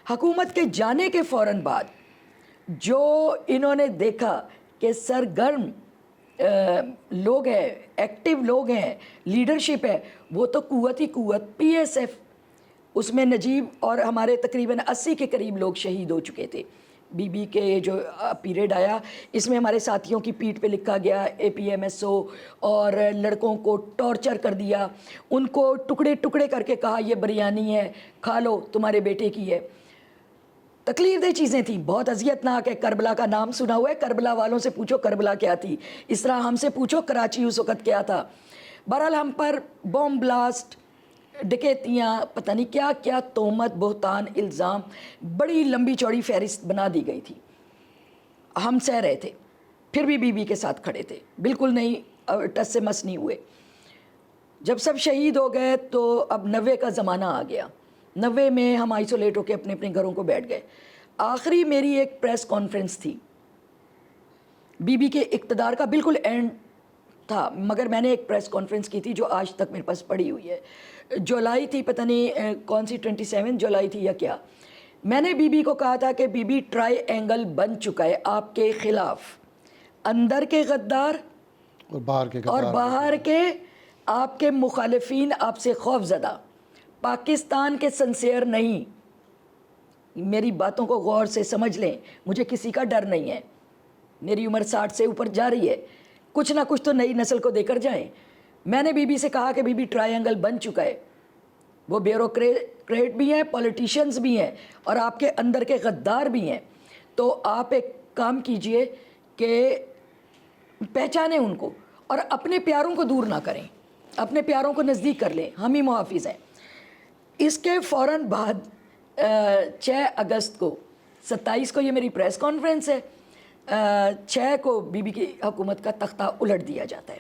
حکومت کے جانے کے فوراً بعد جو انہوں نے دیکھا کہ سرگرم لوگ ہیں، ایکٹیو لوگ ہیں، لیڈرشپ ہے، وہ تو قوت ہی قوت پی ایس ایف، اس میں نجیب اور ہمارے تقریباً 80 کے قریب لوگ شہید ہو چکے تھے۔ بی بی کے جو پیریڈ آیا اس میں ہمارے ساتھیوں کی پیٹھ پہ لکھا گیا اے پی ایم ایس او، اور لڑکوں کو ٹارچر کر دیا، ان کو ٹکڑے ٹکڑے کر کے کہا یہ بریانی ہے کھا لو تمہارے بیٹے کی ہے۔ تکلیف دہ چیزیں تھیں، بہت اذیتناک ہے۔ کربلا کا نام سنا ہوا ہے، کربلا والوں سے پوچھو کربلا کیا تھی، اس طرح ہم سے پوچھو کراچی اس وقت کیا تھا۔ بہرحال ہم پر بوم بلاسٹ، ڈکیتیاں، پتہ نہیں کیا کیا تہمت، بہتان، الزام، بڑی لمبی چوڑی فہرست بنا دی گئی تھی۔ ہم سہ رہے تھے، پھر بھی بی بی کے ساتھ کھڑے تھے، بالکل نہیں ٹس سے مس نہیں ہوئے۔ جب سب شہید ہو گئے تو اب 90 کا زمانہ آ گیا۔ 90 میں ہم آئسولیٹ ہو کے اپنے اپنے گھروں کو بیٹھ گئے۔ آخری میری ایک پریس کانفرنس تھی، بی بی کے اقتدار کا بالکل اینڈ تھا، مگر میں نے ایک پریس کانفرنس کی تھی جو آج تک میرے پاس پڑی ہوئی ہے۔ جولائی تھی، پتہ نہیں کون سی 27 جولائی تھی یا کیا۔ میں نے بی بی کو کہا تھا کہ بی بی ٹرائی اینگل بن چکا ہے آپ کے خلاف، اندر کے غدار اور باہر کے آپ کے مخالفین آپ سے خوف زدہ، پاکستان کے سنسیئر نہیں۔ میری باتوں کو غور سے سمجھ لیں، مجھے کسی کا ڈر نہیں ہے، میری عمر 60 سے اوپر جا رہی ہے، کچھ نہ کچھ تو نئی نسل کو دے کر جائیں۔ میں نے بی بی سے کہا کہ بی بی ٹرائی اینگل بن چکا ہے، وہ بیوروکریٹ بھی ہیں، پولیٹیشنز بھی ہیں، اور آپ کے اندر کے غدار بھی ہیں۔ تو آپ ایک کام کیجئے کہ پہچانیں ان کو اور اپنے پیاروں کو دور نہ کریں، اپنے پیاروں کو نزدیک کر لیں، ہم ہی محافظ ہیں۔ اس کے فوراً بعد 6 اگست کو، 27 کو یہ میری پریس کانفرنس ہے، 6 کو بی بی کی حکومت کا تختہ الٹ دیا جاتا ہے۔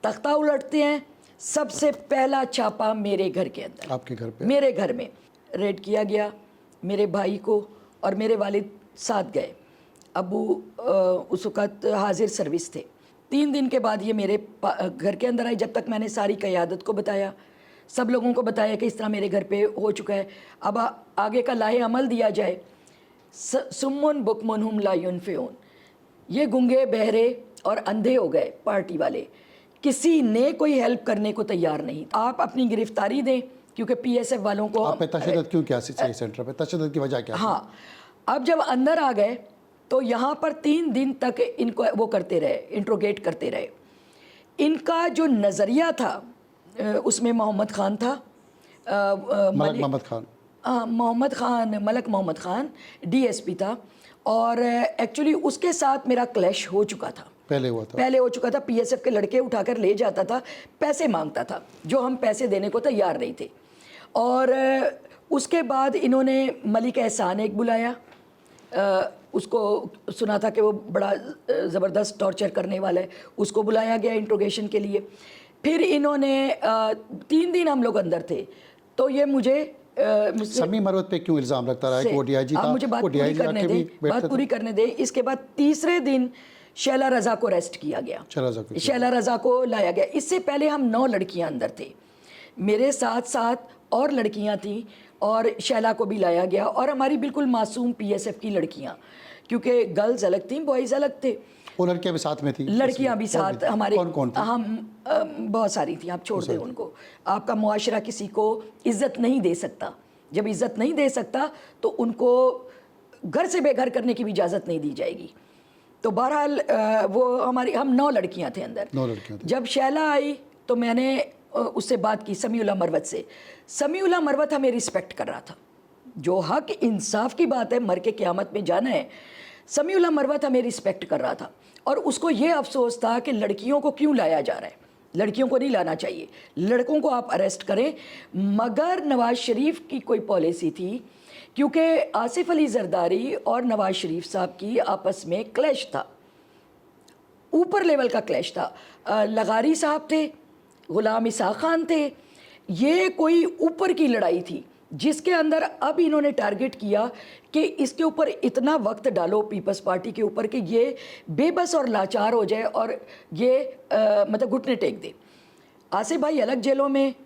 تختہ الٹتے ہیں، سب سے پہلا چھاپا میرے گھر کے اندر، آپ کے گھر پہ؟ میرے گھر میں ریڈ کیا گیا۔ میرے بھائی کو اور میرے والد ساتھ گئے، ابو اس وقت حاضر سروس تھے۔ 3 دن کے بعد یہ میرے گھر کے اندر آئے۔ جب تک میں نے ساری قیادت کو بتایا، سب لوگوں کو بتایا کہ اس طرح میرے گھر پہ ہو چکا ہے، اب آگے کا لاہے عمل دیا جائے۔ سمن بکمن ہم لا ینفعون، یہ گنگے بہرے اور اندھے ہو گئے پارٹی والے، کسی نے کوئی ہیلپ کرنے کو تیار نہیں۔ آپ اپنی گرفتاری دیں، کیونکہ پی ایس ایف والوں کو آپ پہ تشدد کیوں کیا سینٹر پہ تشدد کی وجہ کیا؟ ہاں، اب جب اندر آ گئے تو یہاں پر 3 دن تک ان کو وہ کرتے رہے، انٹروگیٹ کرتے رہے۔ ان کا جو نظریہ تھا، اس میں محمد خان تھا، ملک محمد خان، ملک Muhammad Khan D S P تھا، اور ایکچولی اس کے ساتھ میرا کلیش ہو چکا تھا، پہلے ہو چکا تھا۔ پی ایس ایف کے لڑکے اٹھا کر لے جاتا تھا، پیسے مانگتا تھا جو ہم پیسے دینے کو تیار نہیں تھے۔ اور اس کے بعد انہوں نے ملک احسان ایک بلایا، اس کو سنا تھا کہ وہ بڑا زبردست ٹارچر کرنے والا ہے، اس کو بلایا گیا انٹروگیشن کے لیے۔ پھر انہوں نے 3 دن ہم لوگ اندر تھے، تو یہ مجھے سمیع مروت پہ کیوں الزام لگتا رہا ہے کہ وہ ڈی آئی جی تھا؟ آپ مجھے بات پوری کرنے دیں۔ اس کے بعد تیسرے دن شیلا رضا کو اریسٹ کیا گیا، شیلا رضا کو لایا گیا۔ اس سے پہلے ہم 9 لڑکیاں اندر تھے، میرے ساتھ ساتھ اور لڑکیاں تھیں، اور شیلا کو بھی لایا گیا، اور ہماری بالکل معصوم پی ایس ایف کی لڑکیاں، کیونکہ گرلز الگ تھیں، بوائز الگ تھے۔ وہ لڑکیاں بھی ساتھ میں تھیں؟ لڑکیاں بھی ساتھ ہمارے، کون تھیں؟ ہم بہت ساری تھیں، آپ چھوڑ دیں ان کو۔ آپ کا معاشرہ کسی کو عزت نہیں دے سکتا، جب عزت نہیں دے سکتا تو ان کو گھر سے بے گھر کرنے کی بھی اجازت نہیں دی جائے گی۔ تو بہرحال وہ ہم 9 لڑکیاں تھے اندر۔ 9 لڑکیاں تھیں۔ جب شیلا آئی تو میں نے اس سے بات کی، سمیع اللہ مروت سے۔ سمیع اللہ مروت ہمیں رسپیکٹ کر رہا تھا، جو حق انصاف کی بات ہے، مر کے قیامت میں جانا ہے۔ سمیع اللہ مروت ہمیں رسپیکٹ کر رہا تھا، اور اس کو یہ افسوس تھا کہ لڑکیوں کو کیوں لایا جا رہا ہے، لڑکیوں کو نہیں لانا چاہیے، لڑکوں کو آپ اریسٹ کریں۔ مگر نواز شریف کی کوئی پالیسی تھی، کیونکہ آصف علی زرداری اور نواز شریف صاحب کی آپس میں کلیش تھا، اوپر لیول کا کلیش تھا۔ لغاری صاحب تھے، غلام اسحاق خان تھے، یہ کوئی اوپر کی لڑائی تھی، جس کے اندر اب انہوں نے ٹارگٹ کیا کہ اس کے اوپر اتنا وقت ڈالو پیپلز پارٹی کے اوپر کہ یہ بے بس اور لاچار ہو جائے، اور یہ مطلب گھٹنے ٹیک دے۔ آصف بھائی الگ جیلوں میں،